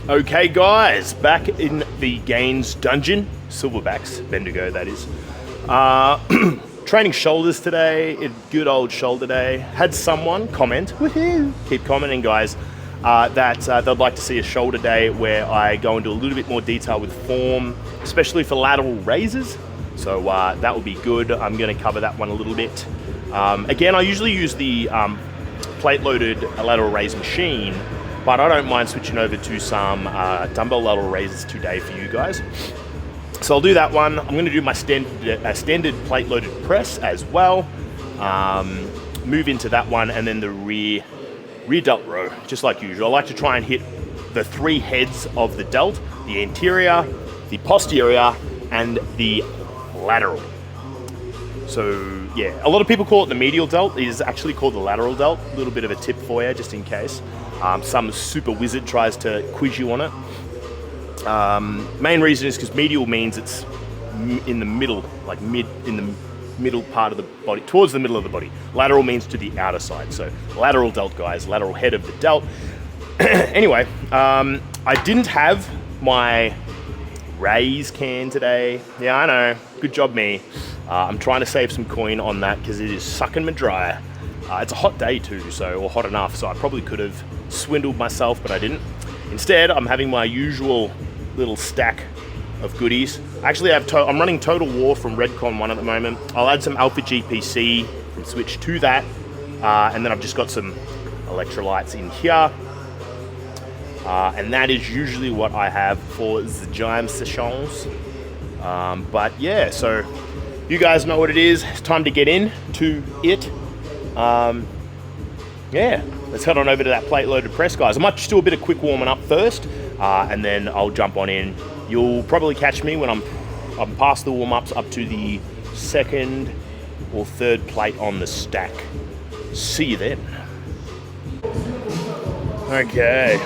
Okay guys, back in the gains dungeon, Silverbacks, Bendigo that is. Training shoulders today, a good old shoulder day. Had someone comment, woohoo, keep commenting guys, that they'd like to see a shoulder day where I go into a little bit more detail with form, especially for lateral raises. So that would be good. I'm gonna cover that one a little bit. Again, I usually use the plate-loaded lateral raise machine, but I don't mind switching over to some dumbbell lateral raises today for you guys. So I'll do that one. I'm gonna do my standard plate-loaded press as well. Move into that one, and then the rear delt row, just like usual. I like to try and hit the three heads of the delt, the anterior, the posterior, and the lateral. So yeah, a lot of people call it the medial delt. It is actually called the lateral delt. A little bit of a tip for you, just in case. Some super wizard tries to quiz you on it. Main reason is because medial means it's in the middle, like in the middle part of the body, towards the middle of the body. Lateral means to the outer side. So lateral delt, guys, lateral head of the delt. Anyway, I didn't have my raise can today. Yeah, I know, good job me. I'm trying to save some coin on that because it is sucking me dry. It's a hot day too, or hot enough, so I probably could have swindled myself, but I didn't. Instead, I'm having my usual little stack of goodies. Actually, I'm running Total War from Redcon 1 at the moment. I'll add some Alpha GPC from Switch to that, and then I've just got some electrolytes in here. And that is usually what I have for the jam sessions. But yeah, so you guys know what it is. It's time to get into it. Yeah, let's head on over to that plate loaded press, guys. I might just do a bit of quick warming up first, and then I'll jump on in. You'll probably catch me when I'm past the warm-ups up to the second or third plate on the stack. See you then. Okay,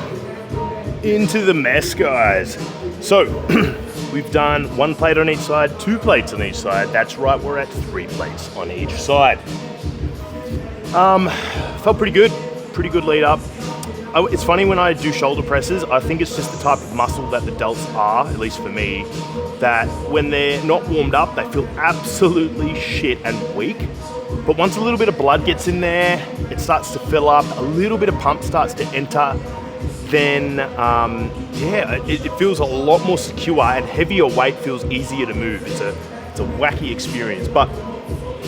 into the mess, guys. So we've done one plate on each side, 2 plates on each side. That's right, we're at 3 plates on each side. Felt pretty good lead up. It's funny when I do shoulder presses, I think it's just the type of muscle that the delts are, at least for me, that when they're not warmed up, they feel absolutely shit and weak. But once a little bit of blood gets in there, it starts to fill up, a little bit of pump starts to enter, then yeah, it feels a lot more secure, and heavier weight feels easier to move. It's a wacky experience, but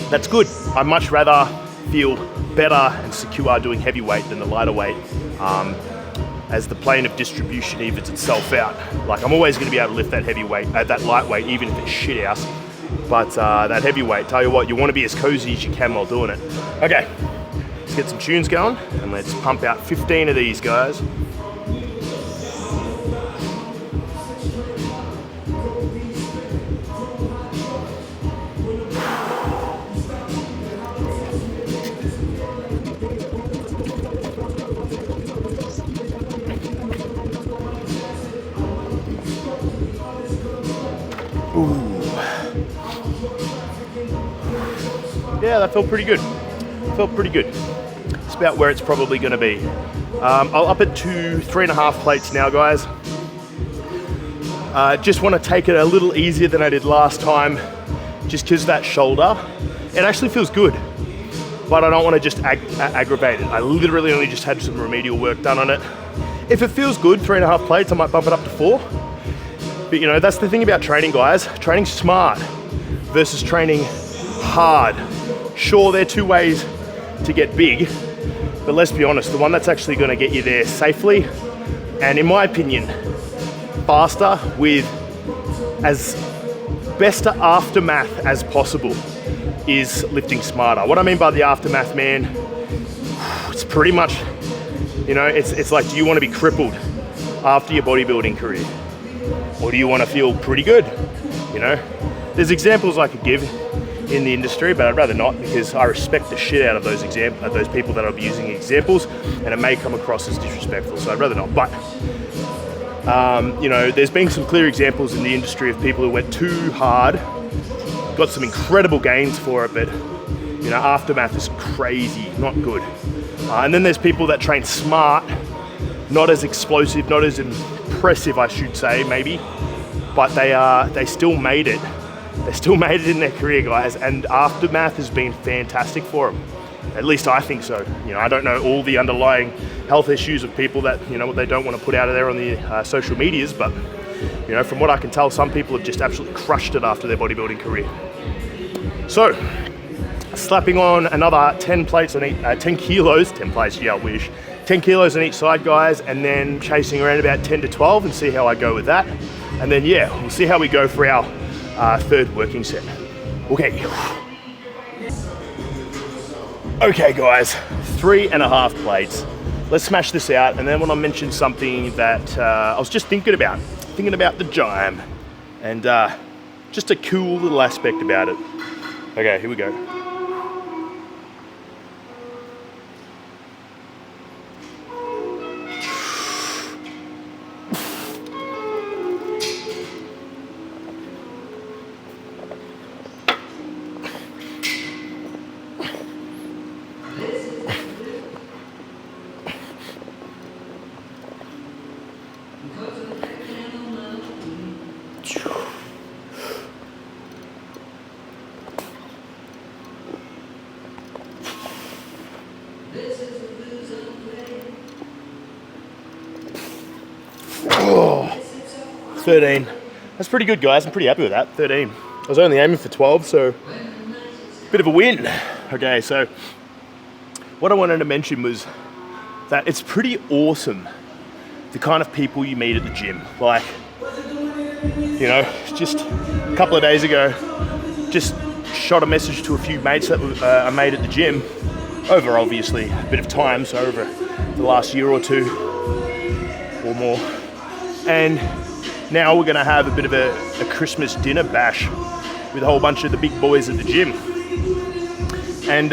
that's good. I'd much rather feel better and secure doing heavy weight than the lighter weight, as the plane of distribution evens itself out. Like, I'm always going to be able to lift that heavy weight, that light weight, even if it's shit house. But that heavy weight, tell you what, you want to be as cozy as you can while doing it. Okay, let's get some tunes going and let's pump out 15 of these, guys. Yeah, that felt pretty good. It's about where it's probably going to be. I'll up it to 3.5 plates now, guys. Just want to take it a little easier than I did last time, just because that shoulder, it actually feels good, but I don't want to just aggravate it. I literally only just had some remedial work done on it. If it feels good, 3.5 plates, I might bump it up to 4. But you know, that's the thing about training, guys. Training smart versus training hard. Sure, they're 2 ways to get big, but let's be honest, the one that's actually going to get you there safely, and in my opinion, faster with as best aftermath as possible, is lifting smarter. What I mean by the aftermath, man, it's pretty much, you know, it's like, do you want to be crippled after your bodybuilding career? Or do you want to feel pretty good? You know, there's examples I could give in the industry, but I'd rather not, because I respect the shit out of those people that are using examples, and it may come across as disrespectful, so I'd rather not. But you know, there's been some clear examples in the industry of people who went too hard, got some incredible gains for it, but you know, aftermath is crazy, not good. And then there's people that train smart, not as explosive, not as impressive, I should say, maybe, but they still made it. They still made it in their career, guys, and aftermath has been fantastic for them. At least I think so. You know, I don't know all the underlying health issues of people that, you know, what they don't want to put out of there on the social medias, but, you know, from what I can tell, some people have just absolutely crushed it after their bodybuilding career. So, slapping on another 10 plates on each, 10 kilos, 10 plates, yeah, I wish. 10 kilos on each side, guys, and then chasing around about 10 to 12 and see how I go with that. And then, yeah, we'll see how we go for our third working set. Okay. Okay, guys, 3.5 plates. Let's smash this out, and then I want to mention something that I was just thinking about the gym, and just a cool little aspect about it. Okay, here we go. Oh, 13. That's pretty good, guys. I'm pretty happy with that. 13. I was only aiming for 12, so bit of a win. Okay, so what I wanted to mention was that it's pretty awesome the kind of people you meet at the gym. Like, you know, just a couple of days ago, just shot a message to a few mates that I made at the gym over obviously a bit of time, so over the last year or two or more. And now we're gonna have a bit of a Christmas dinner bash with a whole bunch of the big boys at the gym. And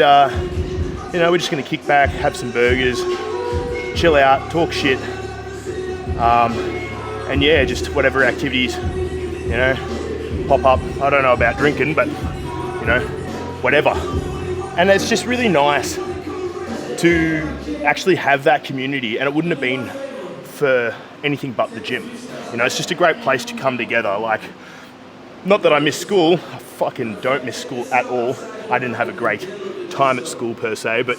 you know, we're just gonna kick back, have some burgers, chill out, talk shit, and yeah, just whatever activities, you know, pop up. I don't know about drinking, but you know, whatever. And it's just really nice to actually have that community, and it wouldn't have been for anything but the gym. You know, it's just a great place to come together. Like, not that I miss school, I fucking don't miss school at all. I didn't have a great time at school per se, but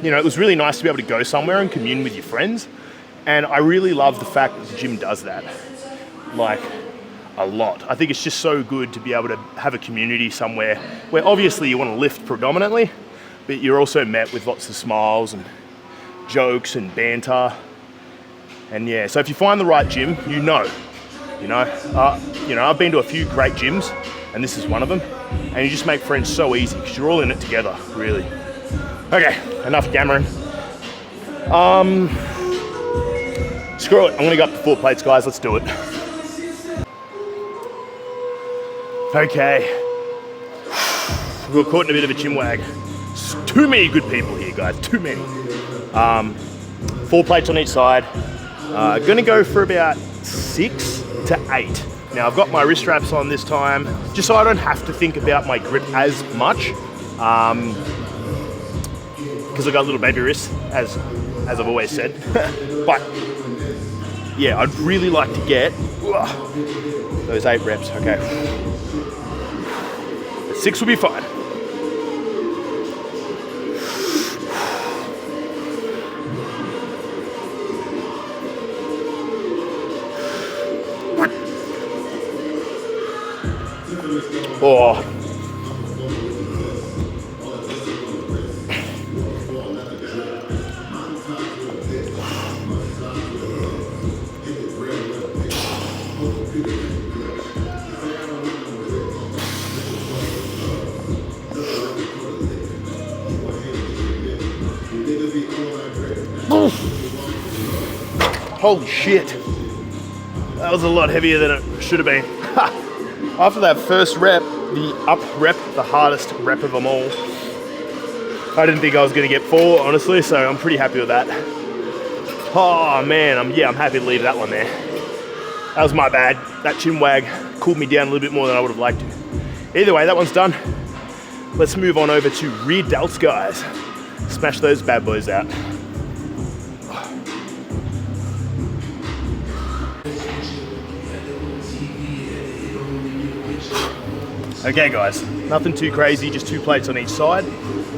you know, it was really nice to be able to go somewhere and commune with your friends. And I really love the fact that the gym does that, like, a lot. I think it's just so good to be able to have a community somewhere where obviously you want to lift predominantly, but you're also met with lots of smiles and jokes and banter. And yeah, so if you find the right gym, you know, I've been to a few great gyms, and this is one of them. And you just make friends so easy because you're all in it together, really. Okay, enough yammering. Screw it, I'm gonna go up to 4 plates, guys. Let's do it. Okay, we got caught in a bit of a chinwag. Too many good people here, guys. Too many. 4 plates on each side. Gonna go for about 6 to 8. Now I've got my wrist wraps on this time, just so I don't have to think about my grip as much, because I've got little baby wrists, as I've always said. But yeah, I'd really like to get those 8 reps. Okay, 6 will be fine. Oh. Holy shit. That was a lot heavier than it should have been. After that first rep, the up rep, the hardest rep of them all, I didn't think I was going to get 4, honestly, so I'm pretty happy with that. Oh man, I'm happy to leave that one there. That was my bad. That chinwag cooled me down a little bit more than I would have liked to. Either way, that one's done. Let's move on over to rear delts, guys. Smash those bad boys out. Okay guys, nothing too crazy, just 2 plates on each side.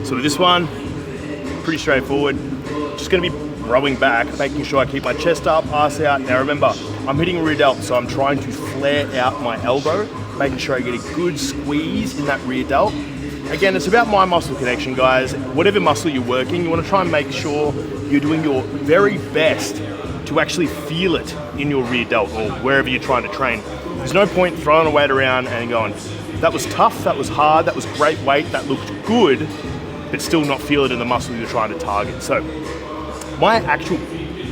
So with this one, pretty straightforward. Just gonna be rowing back, making sure I keep my chest up, ass out. Now remember, I'm hitting rear delt, so I'm trying to flare out my elbow, making sure I get a good squeeze in that rear delt. Again, it's about mind muscle connection, guys. Whatever muscle you're working, you wanna try and make sure you're doing your very best to actually feel it in your rear delt or wherever you're trying to train. There's no point throwing a weight around and going, that was tough, that was hard, that was great weight, that looked good, but still not feel it in the muscle you're trying to target. So my actual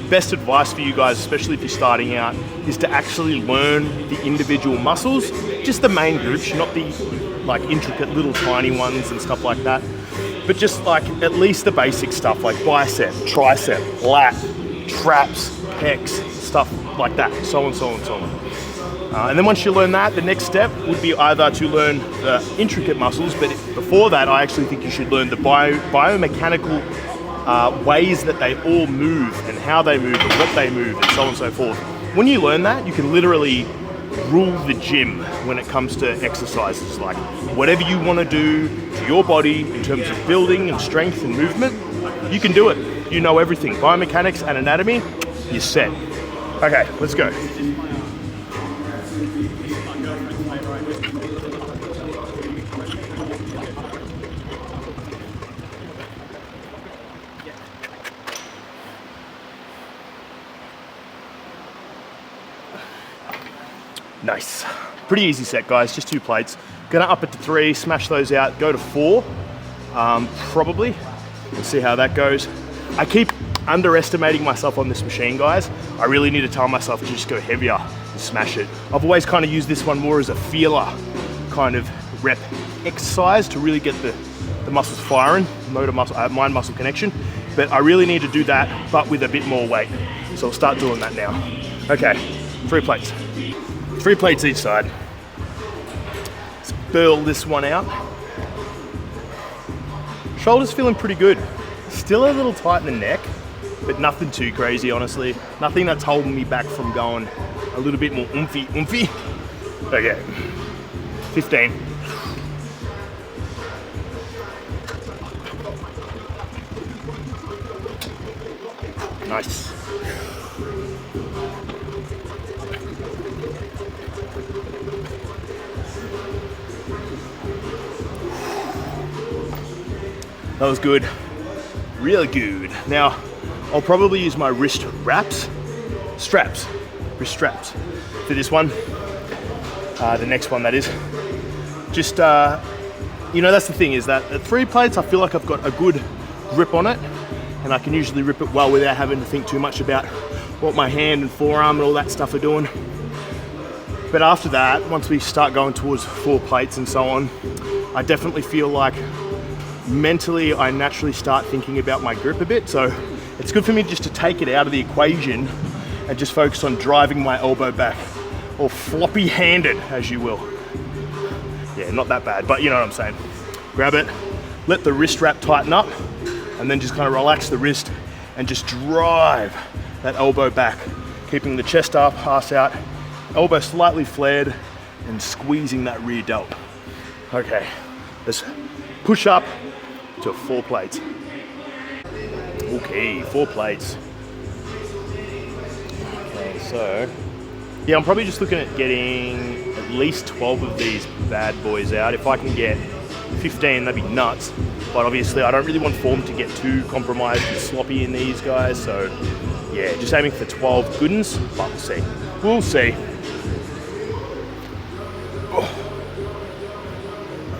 best advice for you guys, especially if you're starting out, is to actually learn the individual muscles, just the main groups, not the like intricate little tiny ones and stuff like that, but just like at least the basic stuff like bicep, tricep, lat, traps, pecs, stuff like that, so on, so on, so on. And then once you learn that, the next step would be either to learn the intricate muscles, but before that, I actually think you should learn the biomechanical ways that they all move and how they move and what they move and so on and so forth. When you learn that, you can literally rule the gym when it comes to exercises. Like whatever you want to do to your body in terms of building and strength and movement, you can do it. You know everything. Biomechanics and anatomy, you're set. Okay, let's go. Nice. Pretty easy set, guys, just 2 plates. Gonna up it to 3, smash those out, go to 4, probably. Let's see how that goes. I keep underestimating myself on this machine, guys. I really need to tell myself to just go heavier and smash it. I've always kind of used this one more as a feeler kind of rep exercise to really get the muscles firing, motor muscle, mind muscle connection. But I really need to do that, but with a bit more weight. So I'll start doing that now. Okay, 3 plates. 3 plates each side. Let's burl this one out. Shoulders feeling pretty good. Still a little tight in the neck, but nothing too crazy, honestly. Nothing that's holding me back from going a little bit more oomphy. Okay, 15. Nice. That was good, really good. Now, I'll probably use my wrist straps for this one. The next one, that is. Just, you know, that's the thing is that at 3 plates, I feel like I've got a good grip on it, and I can usually rip it well without having to think too much about what my hand and forearm and all that stuff are doing. But after that, once we start going towards 4 plates and so on, I definitely feel like mentally I naturally start thinking about my grip a bit. So it's good for me just to take it out of the equation and just focus on driving my elbow back, or floppy handed, as you will. Yeah, not that bad, but you know what I'm saying. Grab it, let the wrist wrap tighten up, and then just kind of relax the wrist and just drive that elbow back, keeping the chest up, ass out, elbow slightly flared, and squeezing that rear delt. Okay, let's push up to 4 plates. Okay, 4 plates. Okay, so yeah, I'm probably just looking at getting at least 12 of these bad boys out. If I can get 15, that'd be nuts. But obviously I don't really want form to get too compromised and sloppy in these guys. So yeah, just aiming for 12 good ones, but we'll see. We'll see. Oh.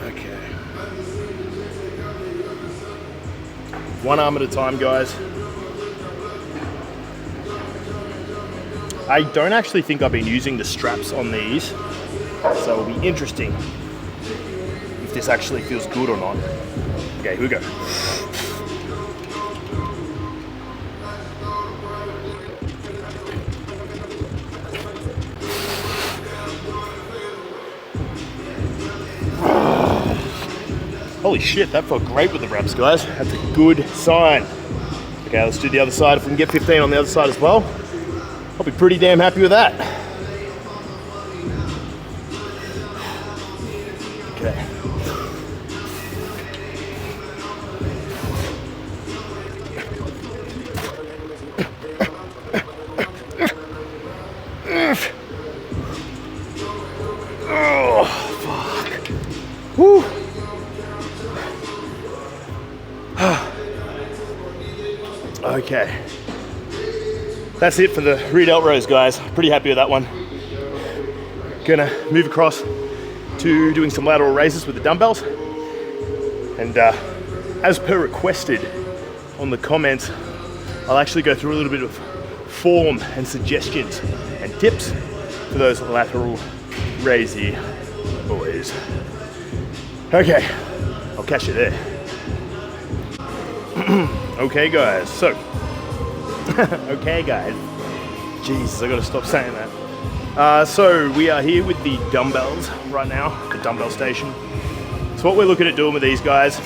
Okay. One arm at a time, guys. I don't actually think I've been using the straps on these, so it'll be interesting if this actually feels good or not. Okay, here we go. Holy shit, that felt great with the reps, guys. That's a good sign. Okay, let's do the other side. If we can get 15 on the other side as well, I'll be pretty damn happy with that. Okay. Okay. That's it for the rear delt rows, guys. Pretty happy with that one. Gonna move across to doing some lateral raises with the dumbbells. And as per requested on the comments, I'll actually go through a little bit of form and suggestions and tips for those lateral raisey boys. Okay, I'll catch you there. Okay guys, so, okay guys, Jesus, I gotta stop saying that. So we are here with the dumbbells right now, the dumbbell station. So what we're looking at doing with these guys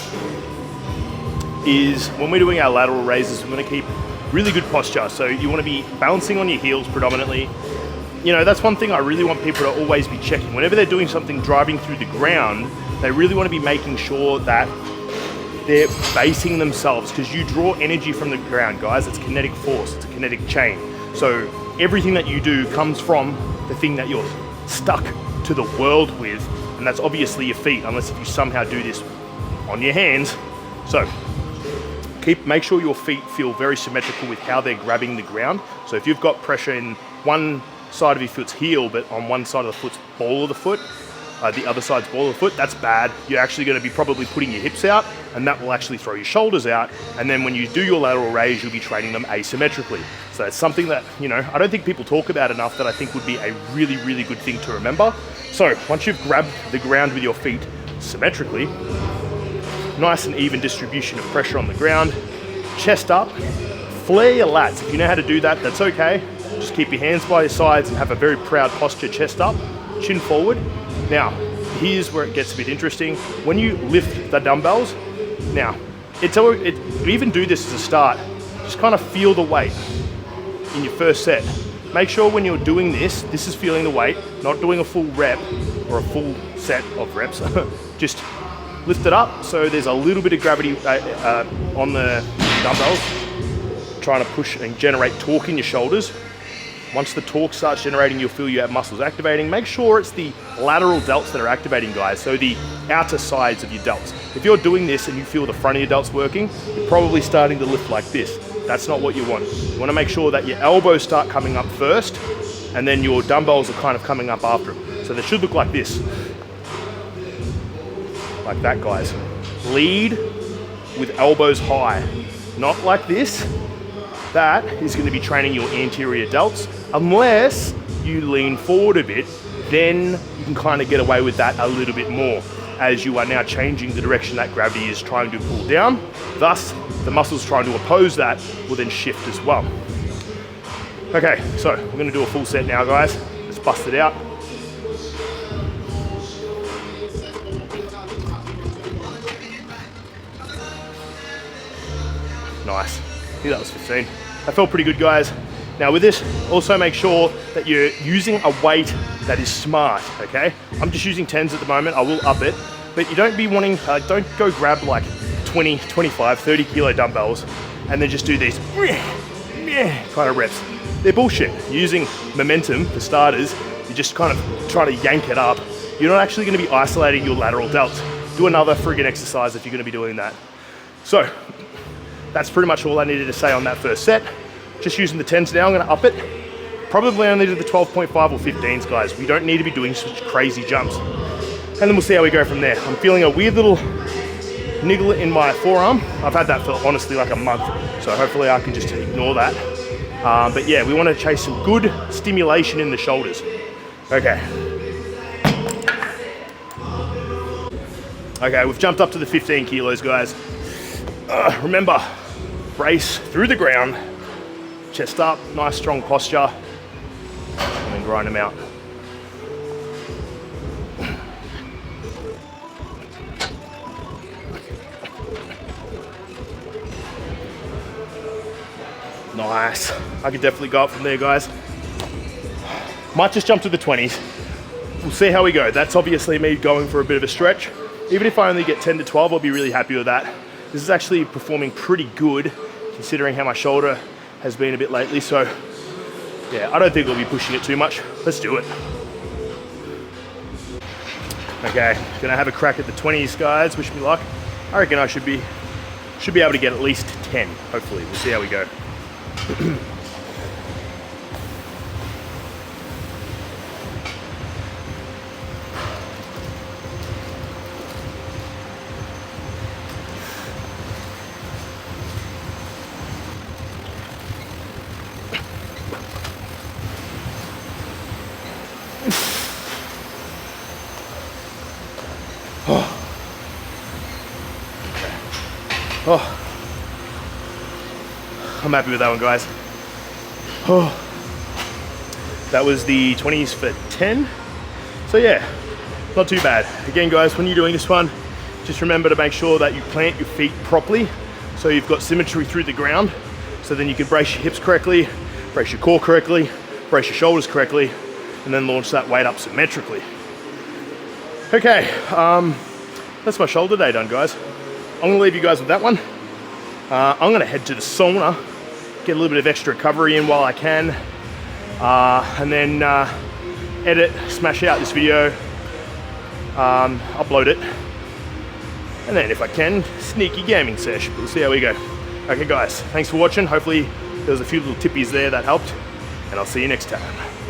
is when we're doing our lateral raises, we want to keep really good posture. So you want to be balancing on your heels predominantly. You know, that's one thing I really want people to always be checking. Whenever they're doing something driving through the ground, they really want to be making sure that they're basing themselves, because you draw energy from the ground, guys. It's kinetic force, it's a kinetic chain. So everything that you do comes from the thing that you're stuck to the world with, and that's obviously your feet, unless if you somehow do this on your hands. So make sure your feet feel very symmetrical with how they're grabbing the ground. So if you've got pressure in one side of your foot's heel, but on one side of the foot's ball of the foot, the other side's ball of the foot, that's bad. You're actually going to be probably putting your hips out, and that will actually throw your shoulders out. And then when you do your lateral raise, you'll be training them asymmetrically. So that's something that, you know, I don't think people talk about enough, that I think would be a really, really good thing to remember. So once you've grabbed the ground with your feet symmetrically, nice and even distribution of pressure on the ground, chest up, flare your lats. If you know how to do that, that's okay. Just keep your hands by your sides and have a very proud posture, chest up, chin forward. Now, here's where it gets a bit interesting. When you lift the dumbbells, now, we even do this as a start, just kind of feel the weight in your first set. Make sure when you're doing this is feeling the weight, not doing a full rep or a full set of reps. Just lift it up so there's a little bit of gravity on the dumbbells, trying to push and generate torque in your shoulders. Once the torque starts generating, you'll feel you have muscles activating. Make sure it's the lateral delts that are activating, guys, so the outer sides of your delts. If you're doing this and you feel the front of your delts working, you're probably starting to lift like this. That's not what you want. You want to make sure that your elbows start coming up first, and then your dumbbells are kind of coming up after them. So they should look like this. Like that, guys. Lead with elbows high, not like this. That is going to be training your anterior delts. Unless you lean forward a bit, then you can kind of get away with that a little bit more, as you are now changing the direction that gravity is trying to pull down. Thus, the muscles trying to oppose that will then shift as well. Okay, so we're going to do a full set now, guys. Let's bust it out. Nice. I think that was 15. That felt pretty good, guys. Now with this, also make sure that you're using a weight that is smart, okay? I'm just using 10s at the moment. I will up it, but you don't be wanting, don't go grab like 20, 25, 30 kilo dumbbells and then just do these kind of reps. They're bullshit. You're using momentum for starters. You just kind of try to yank it up. You're not actually going to be isolating your lateral delts. Do another friggin' exercise if you're going to be doing that. So that's pretty much all I needed to say on that first set. Just using the 10s now, I'm going to up it. Probably only to the 12.5 or 15s, guys. We don't need to be doing such crazy jumps. And then we'll see how we go from there. I'm feeling a weird little niggle in my forearm. I've had that for honestly like a month, so hopefully I can just ignore that. But yeah, we want to chase some good stimulation in the shoulders. Okay. Okay, we've jumped up to the 15 kilos, guys. Remember, brace through the ground, chest up, nice strong posture, and then grind them out. Nice. I could definitely go up from there, guys. Might just jump to the 20s. We'll see how we go. That's obviously me going for a bit of a stretch. Even if I only get 10 to 12, I'll be really happy with that. This is actually performing pretty good considering how my shoulder has been a bit lately. So yeah, I don't think we'll be pushing it too much. Let's do it. Okay, gonna have a crack at the 20s, guys. Wish me luck. I reckon I should be able to get at least 10, hopefully. We'll see how we go. Oh, I'm happy with that one, guys. Oh, that was the 20s for 10. So yeah, not too bad. Again, guys, when you're doing this one, just remember to make sure that you plant your feet properly so you've got symmetry through the ground, so then you can brace your hips correctly, brace your core correctly, brace your shoulders correctly, and then launch that weight up symmetrically. Okay, that's my shoulder day done, guys. I'm gonna leave you guys with that one. I'm gonna head to the sauna, get a little bit of extra recovery in while I can, and then edit, smash out this video, upload it, and then if I can, sneaky gaming sesh. We'll see how we go. Okay guys, thanks for watching. Hopefully there was a few little tippies there that helped, and I'll see you next time.